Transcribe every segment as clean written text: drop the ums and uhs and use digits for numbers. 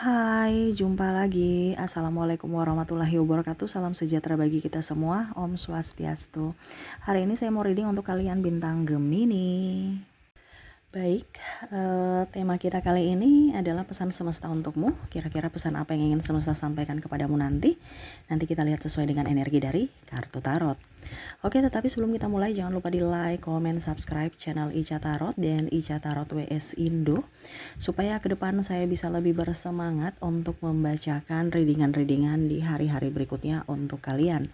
Hai, jumpa lagi. Assalamualaikum warahmatullahi wabarakatuh. Salam sejahtera bagi kita semua. Om Swastiastu. Hari ini saya mau reading untuk kalian bintang Gemini. Baik, tema kita kali ini adalah pesan semesta untukmu. Kira-kira pesan apa yang ingin semesta sampaikan kepadamu nanti? Nanti kita lihat sesuai dengan energi dari kartu tarot. Oke, tetapi sebelum kita mulai jangan lupa di like, comment, subscribe channel Ica Tarot dan Ica Tarot WS Indo supaya ke depan saya bisa lebih bersemangat untuk membacakan readingan-readingan di hari-hari berikutnya untuk kalian.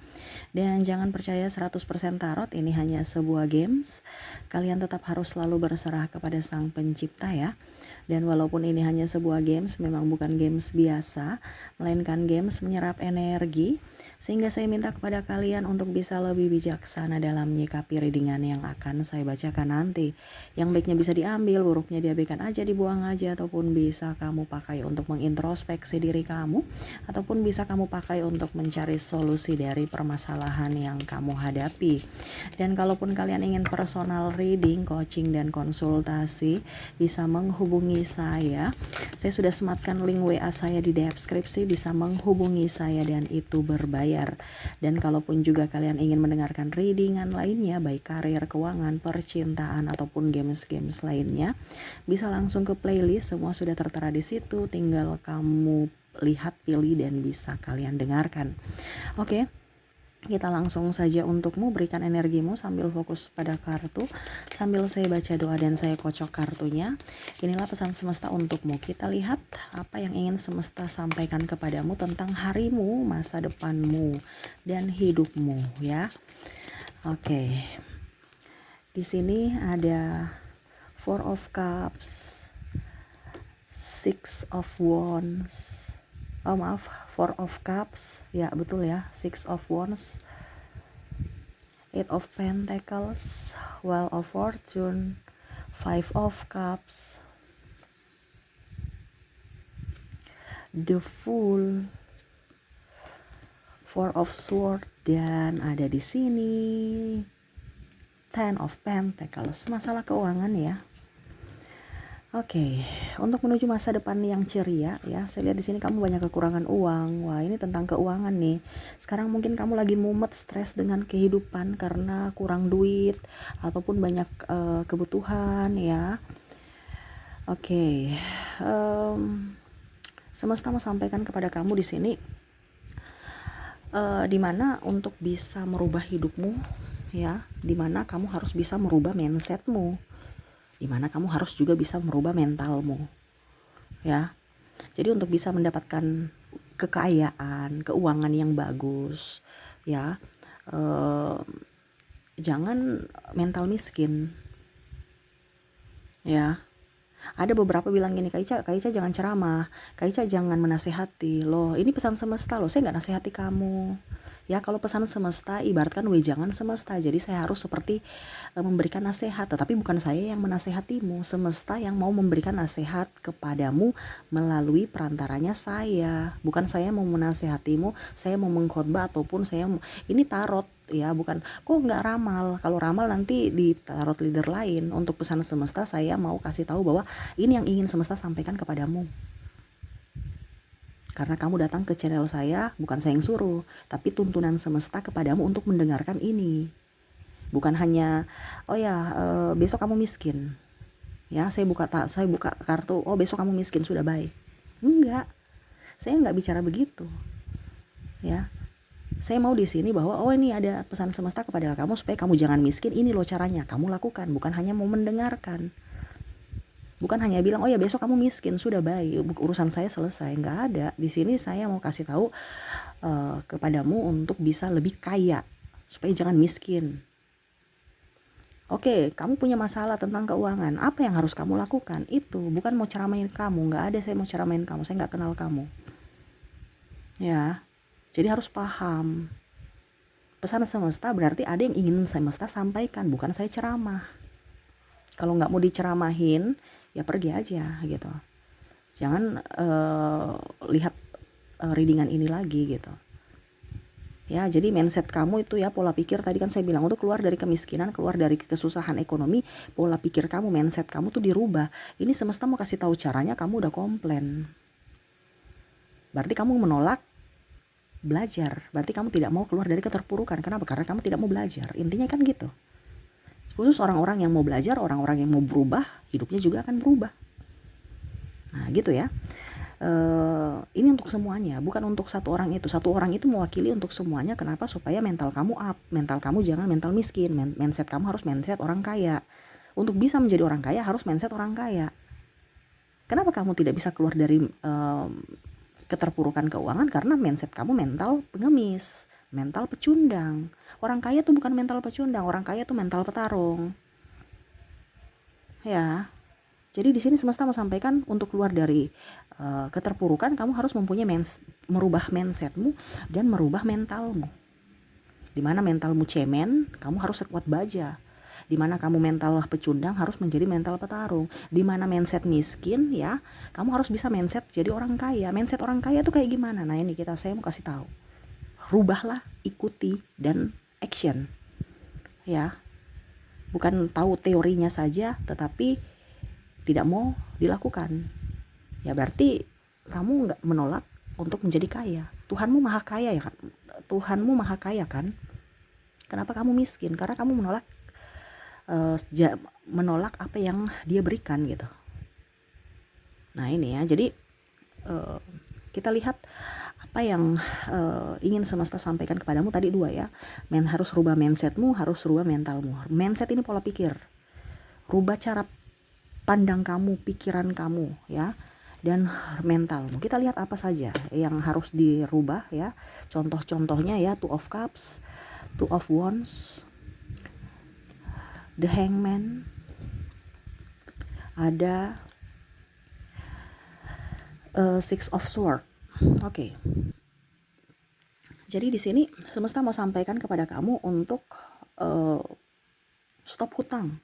Dan jangan percaya 100% tarot, ini hanya sebuah games. Kalian tetap harus selalu berserah kepada Sang Pencipta ya. Dan walaupun ini hanya sebuah games, memang bukan games biasa, melainkan games menyerap energi. Sehingga saya minta kepada kalian untuk bisa lebih bijaksana dalam menyikapi readingan yang akan saya bacakan nanti. Yang baiknya bisa diambil, buruknya diabaikan aja, dibuang aja, ataupun bisa kamu pakai untuk mengintrospeksi diri kamu, ataupun bisa kamu pakai untuk mencari solusi dari permasalahan yang kamu hadapi. Dan kalaupun kalian ingin personal reading, coaching, dan konsultasi, bisa menghubungi saya. Saya sudah sematkan link WA saya di deskripsi, bisa menghubungi saya dan itu berbayar. Dan kalaupun juga kalian ingin mendengarkan readingan lainnya, baik karir, keuangan, percintaan, ataupun games-games lainnya, bisa langsung ke playlist, semua sudah tertera di situ, tinggal kamu lihat, pilih, dan bisa kalian dengarkan. Oke. Kita langsung saja untukmu, berikan energimu sambil fokus pada kartu, sambil saya baca doa dan saya kocok kartunya. Inilah pesan semesta untukmu. Kita lihat apa yang ingin semesta sampaikan kepadamu tentang harimu, masa depanmu, dan hidupmu ya. Oke. Di sini ada Four of Cups, Six of Wands. Oh maaf, Four of Cups, ya betul ya, Six of Wands, Eight of Pentacles, Wheel of Fortune, Five of Cups, The Fool, Four of Swords, dan ada di sini Ten of Pentacles, masalah keuangan ya. Oke, untuk menuju masa depan yang ceria ya. Saya lihat di sini kamu banyak kekurangan uang. Wah, ini tentang keuangan nih. Sekarang mungkin kamu lagi mumet, stres dengan kehidupan karena kurang duit ataupun banyak kebutuhan ya. Oke, semesta mau sampaikan kepada kamu di sini, dimana untuk bisa merubah hidupmu ya, dimana kamu harus bisa merubah mindsetmu, dimana kamu harus juga bisa merubah mentalmu ya. Jadi untuk bisa mendapatkan kekayaan, keuangan yang bagus ya, jangan mental miskin ya. Ada beberapa bilang gini, Kak Ica jangan ceramah, Kak Ica jangan menasehati. Loh, ini pesan semesta loh, saya nggak nasehati kamu. Ya, kalau pesan semesta ibaratkan wejangan semesta. Jadi saya harus seperti memberikan nasihat, tetapi bukan saya yang menasehatimu. Semesta yang mau memberikan nasihat kepadamu melalui perantaranya saya. Bukan saya mau menasehatimu, saya mau mengkhotbah ataupun ini tarot ya, bukan kok nggak ramal. Kalau ramal nanti di tarot leader lain. Untuk pesan semesta saya mau kasih tahu bahwa ini yang ingin semesta sampaikan kepadamu. Karena kamu datang ke channel saya, bukan saya yang suruh, tapi tuntunan semesta kepadamu untuk mendengarkan ini. Bukan hanya, oh ya besok kamu miskin. Ya, saya buka kartu, oh besok kamu miskin, sudah baik. Enggak, saya nggak bicara begitu. Ya, saya mau di sini bahwa oh ini ada pesan semesta kepada kamu supaya kamu jangan miskin, ini loh caranya, kamu lakukan, bukan hanya mau mendengarkan. Bukan hanya bilang oh ya besok kamu miskin, sudah baik, urusan saya selesai. Nggak ada. Di sini saya mau kasih tahu kepadamu untuk bisa lebih kaya supaya jangan miskin. Oke, kamu punya masalah tentang keuangan, apa yang harus kamu lakukan? Itu bukan mau ceramain kamu, nggak ada saya mau ceramain kamu, saya nggak kenal kamu. Ya, jadi harus paham. Pesan semesta berarti ada yang ingin semesta sampaikan, bukan saya ceramah. Kalau nggak mau diceramahin, ya pergi aja gitu. Jangan lihat readingan ini lagi gitu. Ya, jadi mindset kamu itu ya, pola pikir tadi kan saya bilang untuk keluar dari kemiskinan, keluar dari kesusahan ekonomi, pola pikir kamu, mindset kamu tuh dirubah. Ini semesta mau kasih tahu caranya, kamu udah komplain. berarti kamu menolak belajar, berarti kamu tidak mau keluar dari keterpurukan. Kenapa? Karena kamu tidak mau belajar. Intinya kan gitu. Khusus orang-orang yang mau belajar, orang-orang yang mau berubah, hidupnya juga akan berubah. Nah gitu ya. Ini untuk semuanya, bukan untuk satu orang itu. Satu orang itu mewakili untuk semuanya. Kenapa? Supaya mental kamu up, mental kamu jangan mental miskin. Mindset kamu harus mindset orang kaya. Untuk bisa menjadi orang kaya harus mindset orang kaya. Kenapa kamu tidak bisa keluar dari keterpurukan keuangan? Karena mindset kamu mental pengemis, mental pecundang. Orang kaya tuh bukan mental pecundang, orang kaya tuh mental petarung. Ya. Jadi di sini semesta mau sampaikan untuk keluar dari keterpurukan kamu harus mempunyai merubah mindsetmu dan merubah mentalmu. Dimana mentalmu cemen, kamu harus sekuat baja. Dimana kamu mental pecundang harus menjadi mental petarung. Dimana mindset miskin ya, kamu harus bisa mindset jadi orang kaya. Mindset orang kaya tuh kayak gimana? Nah ini saya mau kasih tahu. Rubahlah, ikuti dan action. Ya, bukan tahu teorinya saja, tetapi tidak mau dilakukan. Ya berarti kamu nggak menolak untuk menjadi kaya. Tuhanmu maha kaya ya kan? Tuhanmu maha kaya kan? Kenapa kamu miskin? Karena kamu menolak apa yang dia berikan gitu. Nah ini ya, jadi kita lihat apa yang ingin semesta sampaikan kepadamu tadi dua ya. Harus rubah mindsetmu, harus rubah mentalmu. Mindset ini pola pikir. Rubah cara pandang kamu, pikiran kamu ya, dan mentalmu. Kita lihat apa saja yang harus dirubah ya. Contoh-contohnya ya, Two of Cups, Two of Wands, The Hangman, ada Six of Swords. Oke. Jadi di sini semesta mau sampaikan kepada kamu untuk stop hutang.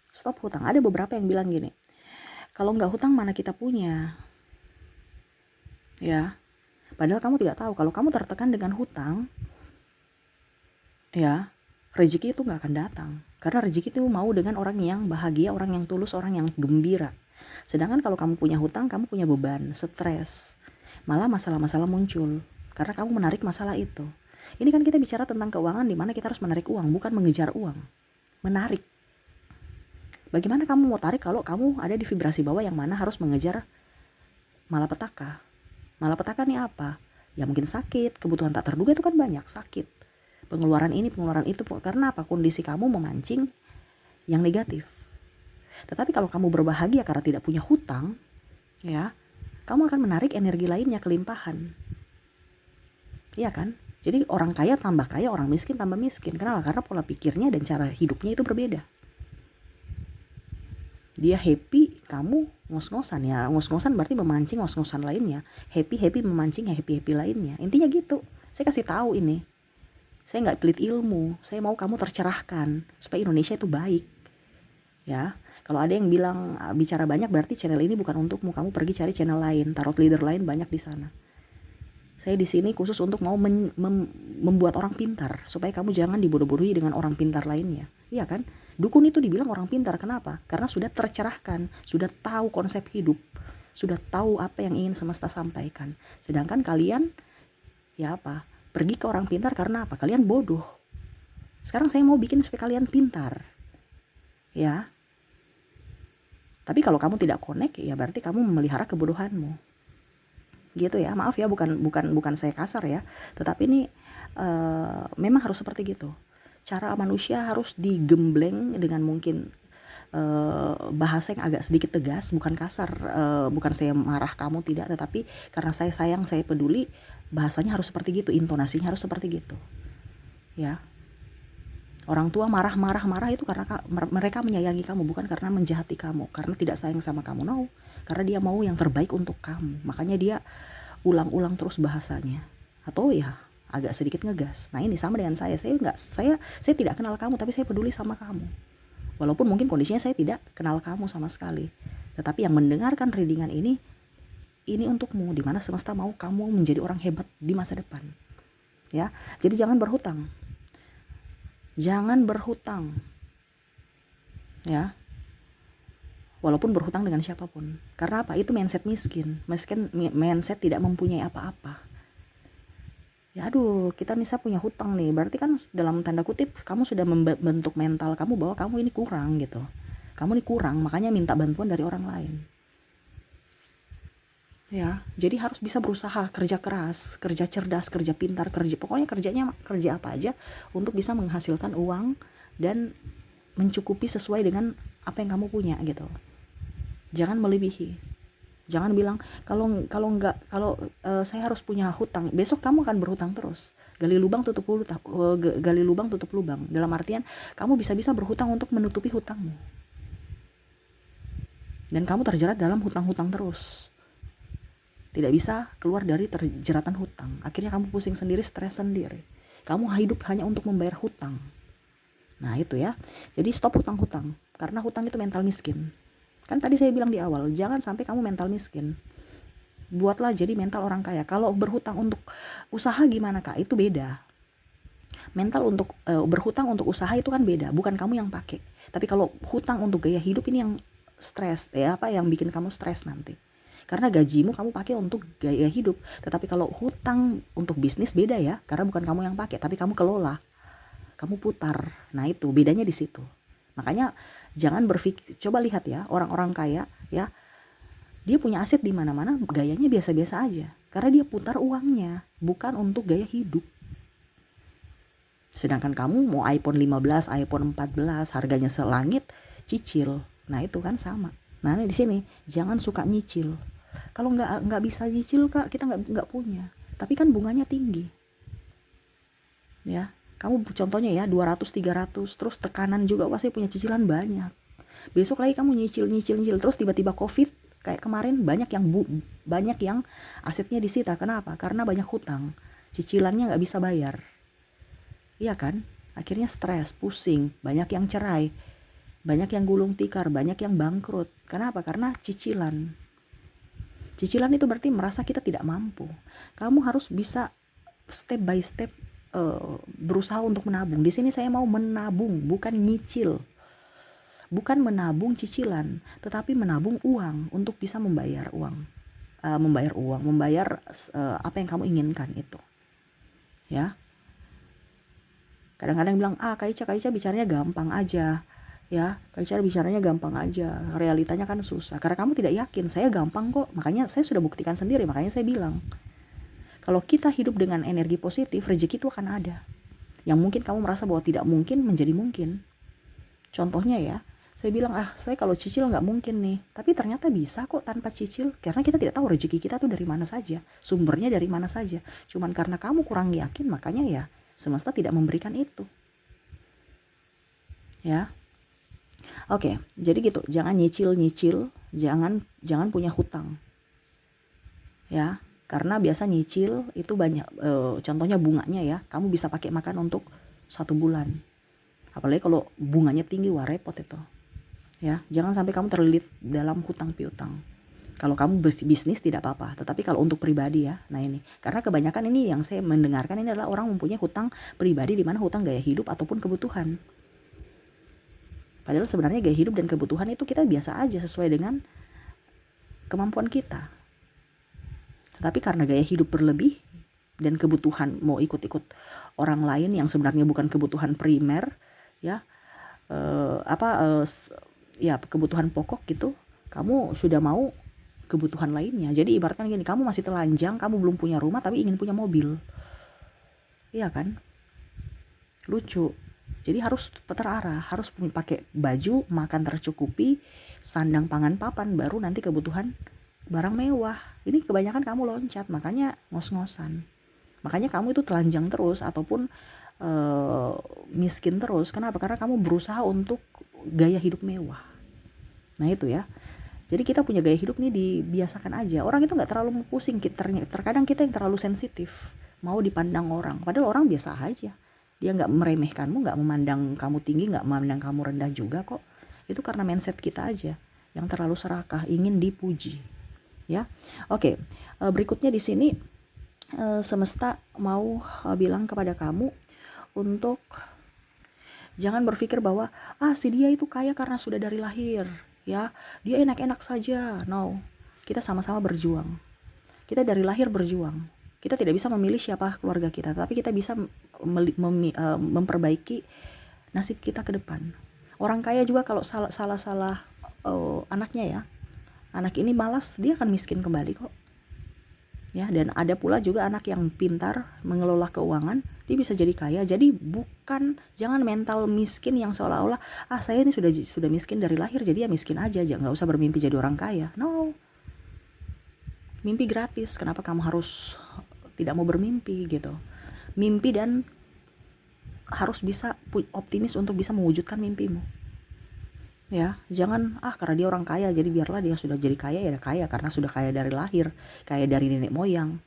Stop hutang. Ada beberapa yang bilang gini, kalau nggak hutang mana kita punya. Ya, padahal kamu tidak tahu kalau kamu tertekan dengan hutang, ya rezeki itu nggak akan datang. Karena rezeki itu mau dengan orang yang bahagia, orang yang tulus, orang yang gembira. Sedangkan kalau kamu punya hutang, kamu punya beban, stres, malah masalah-masalah muncul karena kamu menarik masalah itu. Ini kan kita bicara tentang keuangan di mana kita harus menarik uang, bukan mengejar uang. Menarik. Bagaimana kamu mau tarik kalau kamu ada di vibrasi bawah yang mana harus mengejar malapetaka? Malapetaka nih apa? Ya mungkin sakit, kebutuhan tak terduga itu kan banyak, sakit. Pengeluaran ini, pengeluaran itu, karena apa? Kondisi kamu memancing yang negatif. Tetapi kalau kamu berbahagia karena tidak punya hutang, ya, kamu akan menarik energi lainnya, kelimpahan. Iya kan? Jadi orang kaya tambah kaya, orang miskin tambah miskin. Kenapa? Karena pola pikirnya dan cara hidupnya itu berbeda. Dia happy, kamu ngos-ngosan ya. Ngos-ngosan berarti memancing ngos-ngosan lainnya. Happy memancing happy lainnya. Intinya gitu. Saya kasih tahu ini. Saya nggak pelit ilmu. Saya mau kamu tercerahkan supaya Indonesia itu baik. Ya. Kalau ada yang bilang bicara banyak berarti channel ini bukan untukmu. Kamu pergi cari channel lain, tarot leader lain banyak di sana. Saya di sini khusus untuk mau membuat orang pintar supaya kamu jangan dibodoh-bodohi dengan orang pintar lainnya. Iya kan? Dukun itu dibilang orang pintar. Kenapa? Karena sudah tercerahkan, sudah tahu konsep hidup, sudah tahu apa yang ingin semesta sampaikan. Sedangkan kalian, ya apa? Pergi ke orang pintar karena apa? Kalian bodoh. Sekarang saya mau bikin supaya kalian pintar. Ya. Tapi kalau kamu tidak connect, ya berarti kamu memelihara kebodohanmu. Gitu ya. Maaf ya, bukan saya kasar ya. Tetapi ini memang harus seperti gitu. Cara manusia harus digembleng dengan mungkin bahasa yang agak sedikit tegas, bukan kasar, bukan saya marah kamu, tidak, tetapi karena saya sayang, saya peduli, bahasanya harus seperti gitu, intonasinya harus seperti gitu. Ya. Orang tua marah itu karena mereka menyayangi kamu, bukan karena menjahati kamu, karena tidak sayang sama kamu. No, karena dia mau yang terbaik untuk kamu. Makanya dia ulang-ulang terus bahasanya. Atau ya agak sedikit ngegas. Nah ini sama dengan saya tidak kenal kamu tapi saya peduli sama kamu. Walaupun mungkin kondisinya saya tidak kenal kamu sama sekali. Tetapi yang mendengarkan readingan ini untukmu, di mana semesta mau kamu menjadi orang hebat di masa depan. Ya, jadi jangan berhutang. Jangan berhutang. Ya. walaupun berhutang dengan siapapun. Karena apa? Itu mindset miskin, mindset tidak mempunyai apa-apa. Ya aduh, kita misal punya hutang nih, berarti kan dalam tanda kutip kamu sudah membentuk mental kamu bahwa kamu ini kurang gitu. Kamu ini kurang, makanya minta bantuan dari orang lain. Ya, jadi harus bisa berusaha, kerja keras, kerja cerdas, kerja pintar, pokoknya kerja apa aja untuk bisa menghasilkan uang dan mencukupi sesuai dengan apa yang kamu punya gitu. Jangan melebihi. Jangan bilang kalau saya harus punya hutang, besok kamu akan berhutang terus. Gali lubang tutup lubang. Dalam artian kamu bisa-bisa berhutang untuk menutupi hutangmu. Dan kamu terjerat dalam hutang-hutang terus. Tidak bisa keluar dari terjeratan hutang. Akhirnya kamu pusing sendiri, stres sendiri. Kamu hidup hanya untuk membayar hutang. Nah itu ya. Jadi stop hutang-hutang. Karena hutang itu mental miskin. Kan tadi saya bilang di awal, jangan sampai kamu mental miskin. Buatlah jadi mental orang kaya. Kalau berhutang untuk usaha gimana Kak? Itu beda. Mental untuk berhutang untuk usaha itu kan beda. Bukan kamu yang pakai. Tapi kalau hutang untuk gaya hidup ini yang stres. Yang bikin kamu stres nanti. Karena gajimu kamu pakai untuk gaya hidup. Tetapi kalau hutang untuk bisnis beda ya. Karena bukan kamu yang pakai, tapi kamu kelola. Kamu putar. Nah itu bedanya di situ. Makanya jangan berpikir, coba lihat ya orang-orang kaya ya. Dia punya aset di mana-mana, gayanya biasa-biasa aja. Karena dia putar uangnya, bukan untuk gaya hidup. Sedangkan kamu mau iPhone 15, iPhone 14, harganya selangit, cicil. Nah itu kan sama. Nah di sini jangan suka nyicil. Kalau nggak bisa nyicil Kak, kita nggak punya. Tapi kan bunganya tinggi. Ya, kamu contohnya ya 200, 300, terus tekanan juga pasti punya cicilan banyak. Besok lagi kamu nyicil terus tiba-tiba Covid kayak kemarin banyak yang asetnya disita. Kenapa? Karena banyak hutang. Cicilannya nggak bisa bayar. Iya kan? Akhirnya stres, pusing, banyak yang cerai, banyak yang gulung tikar, banyak yang bangkrut. Kenapa? Karena cicilan. Cicilan itu berarti merasa kita tidak mampu. Kamu harus bisa step by step berusaha untuk menabung. Di sini saya mau menabung, bukan nyicil. Bukan menabung cicilan, tetapi menabung uang untuk bisa membayar apa yang kamu inginkan itu. Ya. Kadang-kadang bilang, Kak Ica bicaranya gampang aja. Ya, Kak Ica bicaranya gampang aja. Realitanya kan susah. Karena kamu tidak yakin, saya gampang kok. Makanya saya sudah buktikan sendiri, makanya saya bilang. Kalau kita hidup dengan energi positif, rezeki itu akan ada. Yang mungkin kamu merasa bahwa tidak mungkin menjadi mungkin. Contohnya ya, saya bilang, saya kalau cicil nggak mungkin nih. Tapi ternyata bisa kok tanpa cicil. Karena kita tidak tahu rezeki kita tuh dari mana saja. Sumbernya dari mana saja. Cuman karena kamu kurang yakin, makanya ya semesta tidak memberikan itu. Ya. Oke, jadi gitu. Jangan nyicil. Jangan punya hutang. Ya, karena biasa nyicil itu banyak. Contohnya bunganya ya. Kamu bisa pakai makan untuk 1 bulan. Apalagi kalau bunganya tinggi, wah repot itu. Ya, jangan sampai kamu terlilit dalam hutang piutang. Kalau kamu bisnis tidak apa-apa, tetapi kalau untuk pribadi ya, nah ini. Karena kebanyakan ini yang saya mendengarkan ini adalah orang mempunyai hutang pribadi, di mana hutang gaya hidup ataupun kebutuhan. Padahal sebenarnya gaya hidup dan kebutuhan itu kita biasa aja sesuai dengan kemampuan kita. Tetapi karena gaya hidup berlebih dan kebutuhan mau ikut-ikut orang lain yang sebenarnya bukan kebutuhan primer, ya, kebutuhan pokok gitu, kamu sudah mau kebutuhan lainnya. Jadi ibaratkan gini, kamu masih telanjang, kamu belum punya rumah tapi ingin punya mobil. Iya kan? Lucu. Jadi harus terarah, harus pakai baju, makan tercukupi, sandang pangan papan, baru nanti kebutuhan barang mewah. Ini kebanyakan kamu loncat, makanya ngos-ngosan. Makanya kamu itu telanjang terus ataupun miskin terus. Kenapa? Karena kamu berusaha untuk gaya hidup mewah. Nah itu ya. Jadi kita punya gaya hidup nih dibiasakan aja. Orang itu gak terlalu pusing. Terkadang kita yang terlalu sensitif. Mau dipandang orang. Padahal orang biasa aja. Dia gak meremehkanmu, gak memandang kamu tinggi, gak memandang kamu rendah juga kok. Itu karena mindset kita aja. Yang terlalu serakah, ingin dipuji. Ya, oke. Berikutnya di sini semesta mau bilang kepada kamu untuk jangan berpikir bahwa si dia itu kaya karena sudah dari lahir. ya, dia enak-enak saja. No, kita sama-sama berjuang. Kita dari lahir berjuang. Kita tidak bisa memilih siapa keluarga kita, tapi kita bisa memperbaiki nasib kita ke depan. Orang kaya juga kalau salah anaknya ya, anak ini malas, dia akan miskin kembali kok. Ya, dan ada pula juga anak yang pintar mengelola keuangan, dia bisa jadi kaya. Jadi jangan mental miskin yang seolah-olah saya ini sudah miskin dari lahir, jadi ya miskin aja, nggak usah bermimpi jadi orang kaya. No, mimpi gratis, kenapa kamu harus tidak mau bermimpi gitu? Mimpi dan harus bisa optimis untuk bisa mewujudkan mimpimu. Ya, jangan karena dia orang kaya jadi biarlah dia sudah jadi kaya, ya kaya karena sudah kaya dari lahir, kaya dari nenek moyang.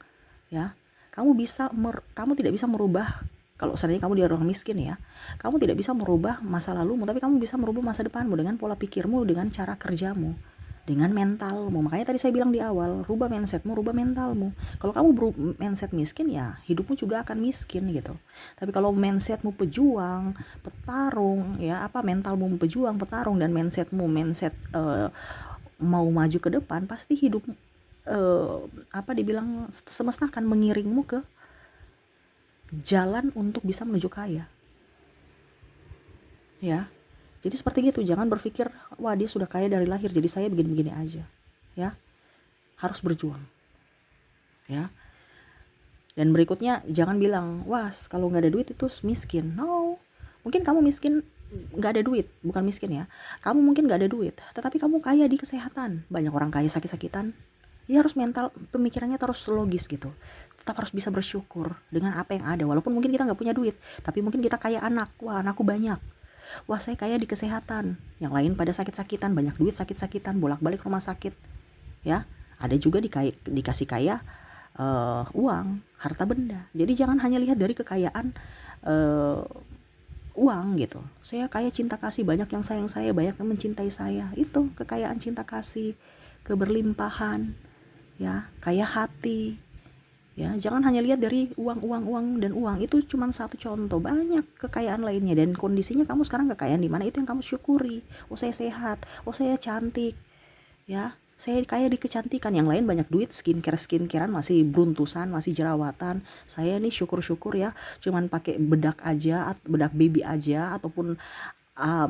Ya, kamu tidak bisa merubah, kalau seandainya kamu dia orang miskin ya, kamu tidak bisa merubah masa lalumu, tapi kamu bisa merubah masa depanmu dengan pola pikirmu, dengan cara kerjamu, dengan mentalmu. Makanya tadi saya bilang di awal, rubah mindsetmu, rubah mentalmu. Kalau kamu mindset miskin, ya hidupmu juga akan miskin gitu. Tapi kalau mindsetmu pejuang, petarung, ya mentalmu pejuang, petarung, dan mindset mau maju ke depan, pasti hidup dibilang semesta akan mengiringmu ke jalan untuk bisa menuju kaya. Ya. Jadi seperti gitu, jangan berpikir, wah dia sudah kaya dari lahir, jadi saya begini-begini aja. Ya, harus berjuang. Ya. Dan berikutnya, jangan bilang, wah kalau nggak ada duit itu miskin. No, mungkin kamu miskin nggak ada duit, bukan miskin ya. Kamu mungkin nggak ada duit, tetapi kamu kaya di kesehatan. Banyak orang kaya sakit-sakitan. Ya harus mental, pemikirannya terus logis gitu. Tetap harus bisa bersyukur dengan apa yang ada. Walaupun mungkin kita nggak punya duit, tapi mungkin kita kaya anak. Wah, anakku banyak. Wah, saya kaya di kesehatan. Yang lain pada sakit-sakitan, banyak duit sakit-sakitan, bolak-balik rumah sakit. Ya, ada juga dikasih kaya uang, harta benda. Jadi jangan hanya lihat dari kekayaan uang gitu. Saya kaya cinta kasih, banyak yang sayang saya, banyak yang mencintai saya. Itu kekayaan cinta kasih, keberlimpahan, ya, kaya hati. Ya, jangan hanya lihat dari uang dan uang. Itu cuma satu contoh, banyak kekayaan lainnya, dan kondisinya kamu sekarang kekayaan di mana itu yang kamu syukuri. Oh, saya sehat, oh saya cantik. Ya, saya kaya di kecantikan. Yang lain banyak duit, skincarean masih beruntusan, masih jerawatan. Saya nih syukur-syukur ya, cuman pakai bedak baby aja, ataupun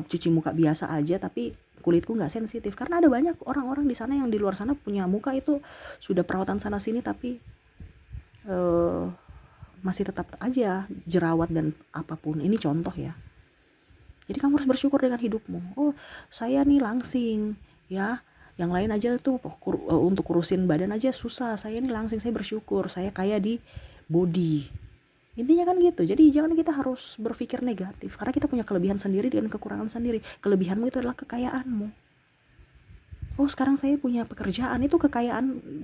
cuci muka biasa aja, tapi kulitku nggak sensitif. Karena ada banyak orang-orang di sana yang di luar sana punya muka itu sudah perawatan sana sini, tapi masih tetap aja jerawat dan apapun. Ini contoh ya. Jadi kamu harus bersyukur dengan hidupmu. Oh, saya nih langsing ya. Yang lain aja tuh untuk kurusin badan aja susah. Saya nih langsing, saya bersyukur. Saya kaya di body. Intinya kan gitu. Jadi jangan kita harus berpikir negatif, karena kita punya kelebihan sendiri dan kekurangan sendiri. Kelebihanmu itu adalah kekayaanmu. Oh, sekarang saya punya pekerjaan, itu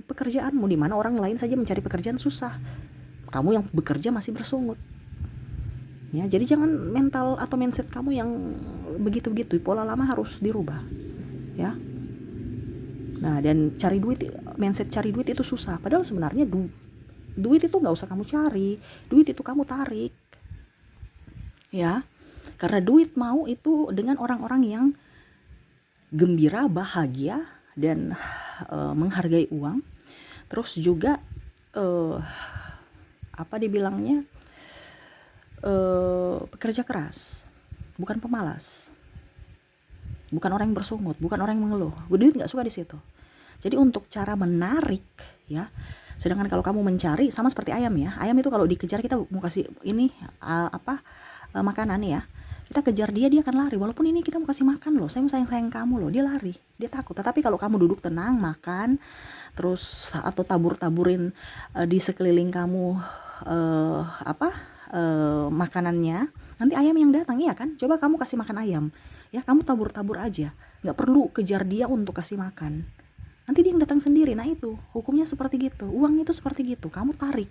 pekerjaanmu, di mana orang lain saja mencari pekerjaan susah. Kamu yang bekerja masih bersungut. Ya, jadi jangan mental atau mindset kamu yang begitu-begitu, pola lama harus dirubah. Ya. Nah, dan mindset cari duit itu susah. Padahal sebenarnya duit itu nggak usah kamu cari, duit itu kamu tarik. Ya. Karena duit mau itu dengan orang-orang yang gembira, bahagia, dan menghargai uang. Terus juga dibilangnya pekerja keras, bukan pemalas, bukan orang yang bersungut, bukan orang yang mengeluh. Duit nggak suka di situ. Jadi untuk cara menarik ya, sedangkan kalau kamu mencari, sama seperti ayam ya. Ayam itu kalau dikejar, kita mau kasih ini makanan ya, kita kejar dia akan lari. Walaupun ini kita mau kasih makan loh, saya mau sayang kamu loh, dia lari, dia takut. Tetapi kalau kamu duduk tenang makan, terus atau taburin di sekeliling kamu makanannya, nanti ayam yang datang. Iya kan? Coba kamu kasih makan ayam ya, kamu tabur aja, nggak perlu kejar dia untuk kasih makan, nanti dia yang datang sendiri. Nah itu hukumnya seperti gitu, uang itu seperti gitu, kamu tarik,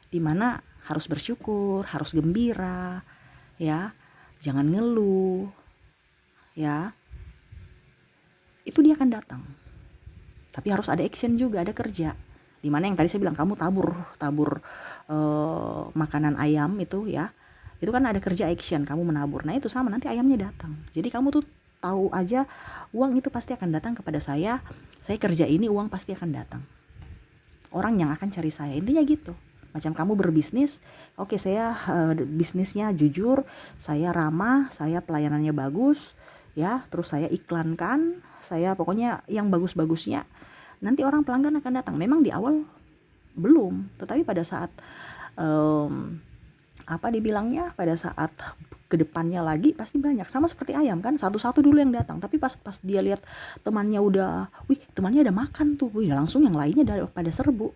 dimana harus bersyukur, harus gembira ya, jangan ngeluh ya, itu dia akan datang. Tapi harus ada action juga, ada kerja. Dimana yang tadi saya bilang, kamu tabur makanan ayam itu ya, itu kan ada kerja action, kamu menabur. Nah itu sama, nanti ayamnya datang. Jadi kamu tuh tahu aja uang itu pasti akan datang kepada saya kerja ini uang pasti akan datang. Orang yang akan cari saya, intinya gitu. Macam kamu berbisnis, oke saya bisnisnya jujur, saya ramah, saya pelayanannya bagus, ya, terus saya iklankan, saya pokoknya yang bagus-bagusnya. Nanti orang pelanggan akan datang. Memang di awal belum, tetapi pada saat pada saat kedepannya lagi pasti banyak. Sama seperti ayam kan, satu-satu dulu yang datang, tapi pas dia lihat temannya udah, temannya ada makan tuh, langsung yang lainnya pada serbu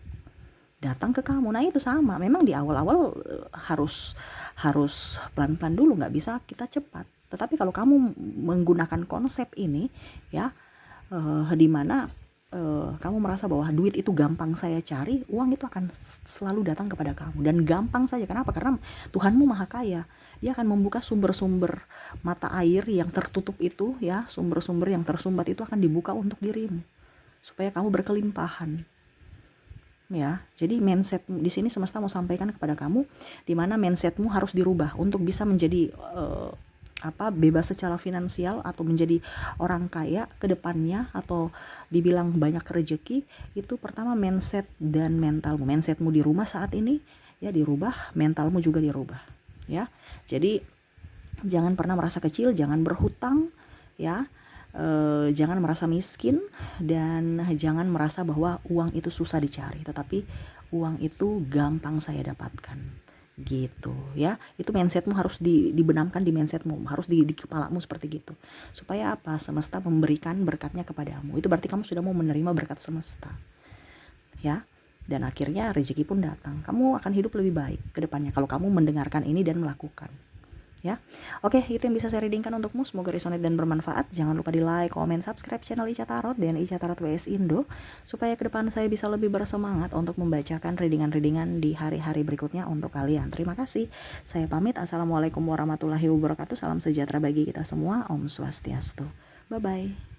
datang ke kamu. Nah itu sama, memang di awal-awal harus pelan-pelan dulu, nggak bisa kita cepat. Tetapi kalau kamu menggunakan konsep ini ya, di mana kamu merasa bahwa duit itu gampang saya cari, uang itu akan selalu datang kepada kamu dan gampang saja. Kenapa? Karena Tuhanmu maha kaya. Dia akan membuka sumber-sumber mata air yang tertutup itu ya, sumber-sumber yang tersumbat itu akan dibuka untuk dirimu supaya kamu berkelimpahan. Ya, jadi mindset di sini semesta mau sampaikan kepada kamu di mana mindsetmu harus dirubah untuk bisa menjadi bebas secara finansial atau menjadi orang kaya ke depannya atau dibilang banyak rezeki. Itu pertama mindset dan mentalmu. Mindsetmu di rumah saat ini ya dirubah, mentalmu juga dirubah ya. Jadi jangan pernah merasa kecil, jangan berhutang ya. Jangan merasa miskin dan jangan merasa bahwa uang itu susah dicari, tetapi uang itu gampang saya dapatkan gitu ya. Itu mindsetmu harus dibenamkan di mindsetmu, harus di kepalamu seperti gitu, supaya apa? Semesta memberikan berkatnya kepadamu. Itu berarti kamu sudah mau menerima berkat semesta ya, dan akhirnya rezeki pun datang. Kamu akan hidup lebih baik ke depannya kalau kamu mendengarkan ini dan melakukan ya. Oke, itu yang bisa saya readingkan untukmu. Semoga resonate dan bermanfaat. Jangan lupa di like, comment, subscribe channel Ica Tarot dan Ica Tarot WS Indo supaya ke depan saya bisa lebih bersemangat untuk membacakan readingan-readingan di hari-hari berikutnya untuk kalian. Terima kasih. Saya pamit. Assalamualaikum warahmatullahi wabarakatuh. Salam sejahtera bagi kita semua. Om Swastiastu. Bye bye.